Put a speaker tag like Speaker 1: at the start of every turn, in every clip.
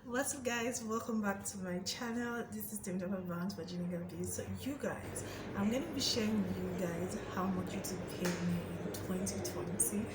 Speaker 1: What's up, guys? Welcome back to my channel. This is Jeenager Biz for Jeenager Biz. So you guys, I'm going to be sharing with you guys how much YouTube paid me in 2020.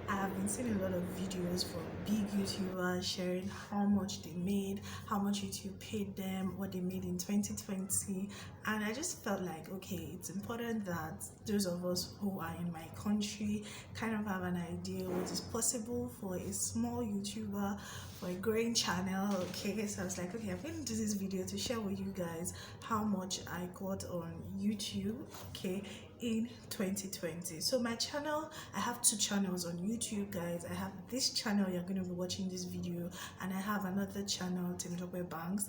Speaker 1: I have been seeing a lot of videos from big YouTubers sharing how much they made, how much YouTube paid them, what they made in 2020, and I just felt like, okay, it's important that those of us who are in my country kind of have an idea what is possible for a small YouTuber, for a growing channel. Okay, so I was like, okay, I'm going to do this video to share with you guys how much I got on YouTube, okay, in 2020. So my channel, I have two channels on YouTube, guys. I have this channel you're going to be watching this video, and I have another channel, Jeenager Biz.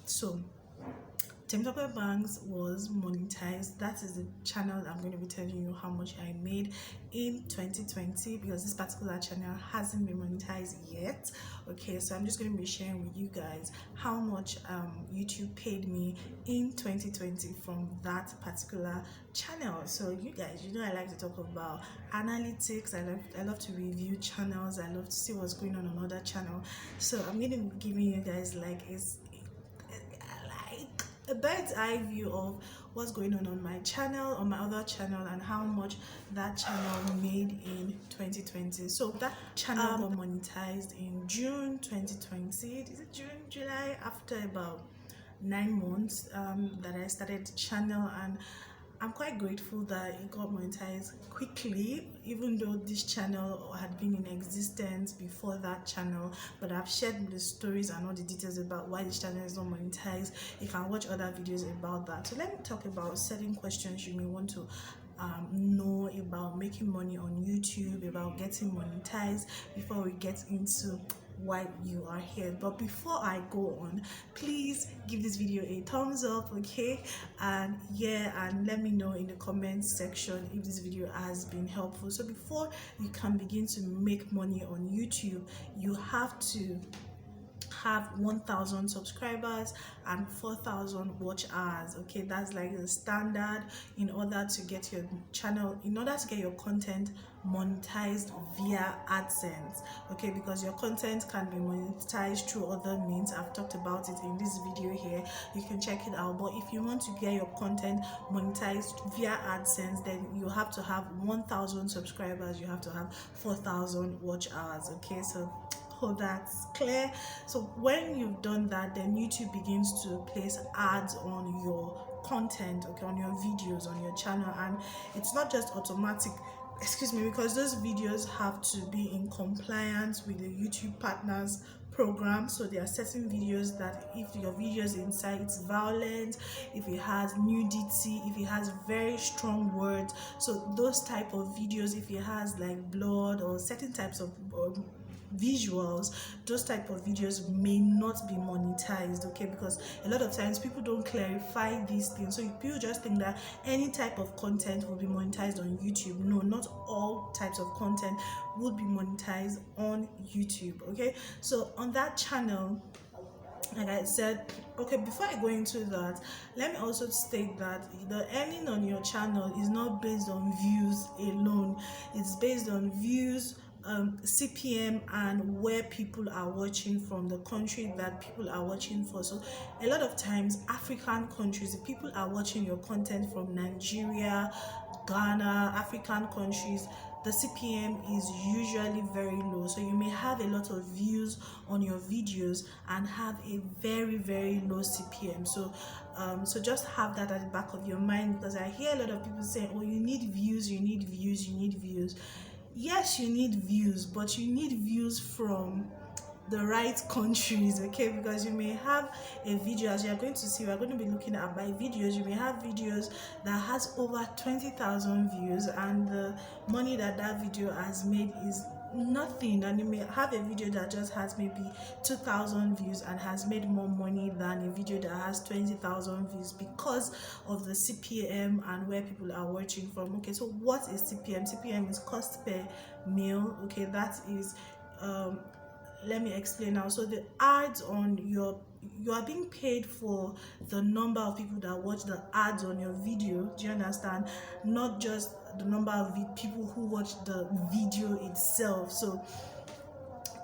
Speaker 1: So Jeenager Biz was monetized. That is the channel I'm going to be telling you how much I made in 2020, because this particular channel hasn't been monetized yet. Okay, so I'm just going to be sharing with you guys how much YouTube paid me in 2020 from that particular channel. So you guys, you know, I like to talk about analytics. I love to review channels. I love to see what's going on other channel. So I'm going to be giving you guys like a bird's eye view of what's going on my channel, on my other channel, and how much that channel made in 2020. So that channel got monetized in June 2020. Is it June, July? After about 9 months that I started the channel, and I'm quite grateful that it got monetized quickly, even though this channel had been in existence before that channel. But I've shared the stories and all the details about why this channel is not monetized. You can watch other videos about that. So let me talk about certain questions you may want to know about making money on YouTube, about getting monetized, before we get into why you are here. But before I go on, please give this video a thumbs up, okay? And let me know in the comments section if this video has been helpful. So before you can begin to make money on YouTube, you have to have 1,000 subscribers and 4,000 watch hours. Okay, that's like the standard in order to get your channel, in order to get your content monetized via AdSense. Okay, because your content can be monetized through other means. I've talked about it in this video here, you can check it out. But if you want to get your content monetized via AdSense, then you have to have 1,000 subscribers, you have to have 4,000 watch hours. Okay, so hope that's clear. So when you've done that, then YouTube begins to place ads on your content, okay, on your videos, on your channel. And it's not just automatic, excuse me, because those videos have to be in compliance with the YouTube partners program. So there are certain videos that if your videos incites violence, if it has nudity, if it has very strong words, so those type of videos, if it has like blood or certain types of visuals, those type of videos may not be monetized, okay, because a lot of times people don't clarify these things. So people just think that any type of content will be monetized on YouTube. No, not all types of content will be monetized on YouTube. Okay, so on that channel, like I said, okay, before I go into that, let me also state that the earning on your channel is not based on views alone. It's based on views, CPM, and where people are watching from, the country that people are watching for. So a lot of times African countries, if people are watching your content from Nigeria, Ghana, African countries, the CPM is usually very low. So you may have a lot of views on your videos and have a very low CPM. So so just have that at the back of your mind, because I hear a lot of people saying, oh, you need views, you need views, you need views. Yes, you need views, but you need views from the right countries, okay? Because you may have a video, as you're going to see, we're going to be looking at my videos. You may have videos that has over 20,000 views, and the money that video has made is nothing. And you may have a video that just has maybe 2,000 views and has made more money than a video that has 20,000 views, because of the CPM and where people are watching from. Okay, so what is CPM? CPM is cost per mil. Okay, that is let me explain now. So the ads on you are being paid for the number of people that watch the ads on your video. Do you understand? Not just the number of people who watch the video itself. So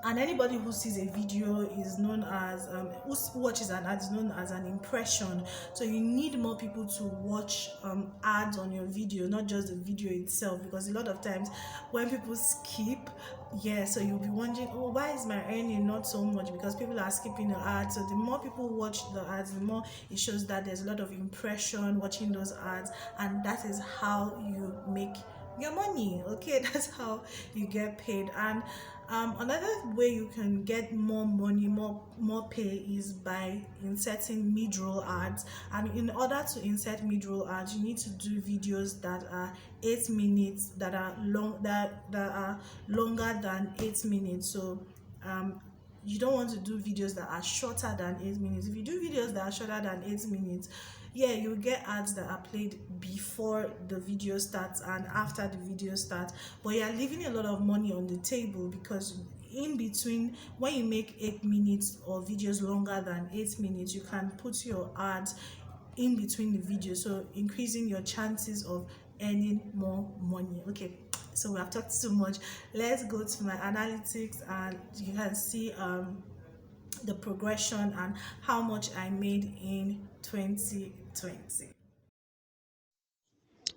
Speaker 1: and anybody who sees a video is known as who watches an ad is known as an impression. So you need more people to watch ads on your video, not just the video itself, because a lot of times when people skip, yeah, so you'll be wondering, oh, why is my earning not so much? Because people are skipping the ads. So the more people watch the ads, the more it shows that there's a lot of impression watching those ads, and that is how you make your money. Okay, that's how you get paid. And another way you can get more money, more pay, is by inserting mid-roll ads. And in order to insert mid-roll ads, you need to do videos that are 8 minutes, that are longer than 8 minutes. So you don't want to do videos that are shorter than 8 minutes. If you do videos that are shorter than 8 minutes, yeah, you'll get ads that are played before the video starts and after the video starts, but you're leaving a lot of money on the table, because in between, when you make 8 minutes or videos longer than 8 minutes, you can put your ads in between the videos, so increasing your chances of earning more money. Okay, so we have talked too much. Let's go to my analytics, and you can see the progression and how much I made in 2020.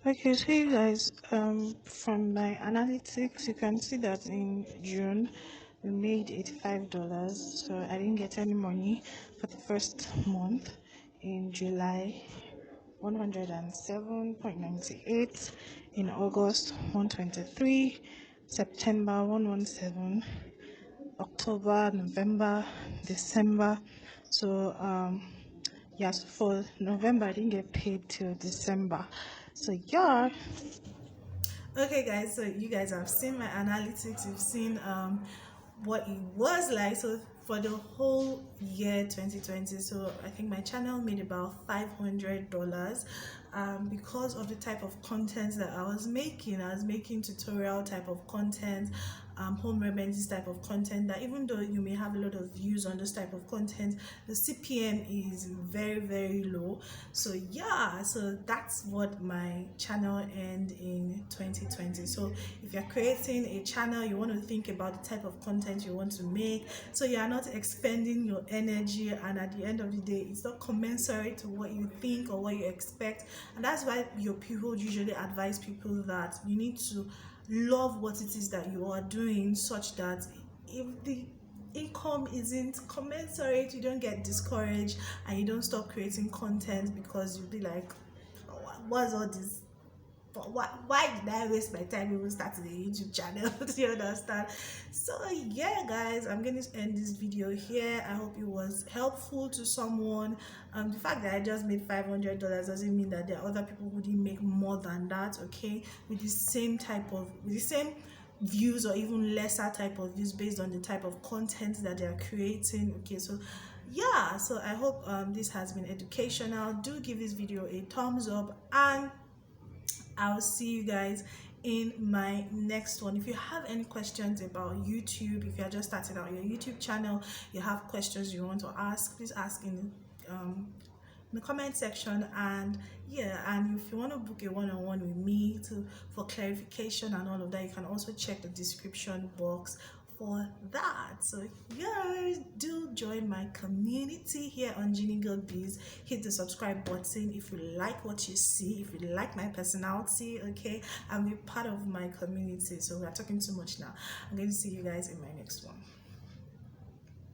Speaker 1: Okay, so you guys, from my analytics, you can see that in June we made $85. So I didn't get any money for the first month. In July, 107.98. In August, 123. September, 117. October, November, December. So yes, for November I didn't get paid till December. So yeah. Okay guys, so you guys have seen my analytics, you've seen what it was like. So for the whole year 2020, so I think my channel made about $500 because of the type of content that I was making. I was making tutorial type of content, home remedies type of content, that even though you may have a lot of views on this type of content, the CPM is very, very low. So yeah, so that's what my channel earned in 2020. So if you're creating a channel, you want to think about the type of content you want to make, so you are not expending your energy, and at the end of the day it's not commensurate to what you think or what you expect. And that's why your people usually advise people that you need to love what it is that you are doing, such that if the income isn't commensurate, you don't get discouraged and you don't stop creating content, because you'll be like, what's all this? But why did I waste my time even starting a YouTube channel? Do you understand? So yeah guys, I'm going to end this video here. I hope it was helpful to someone. The fact that I just made $500 doesn't mean that there are other people who didn't make more than that, okay, with the same views or even lesser type of views, based on the type of content that they are creating. Okay, so yeah, so I hope this has been educational. Do give this video a thumbs up, and I'll see you guys in my next one. If you have any questions about YouTube, if you're just starting out your YouTube channel, you have questions you want to ask, please ask in the comment section. And yeah, and if you want to book a one-on-one with me for clarification and all of that, you can also check the description box for that. So yeah, do join my community here on Jeenager Biz. Hit the subscribe button if you like what you see, if you like my personality, okay, and be part of my community. So we are talking too much now. I'm going to see you guys in my next one.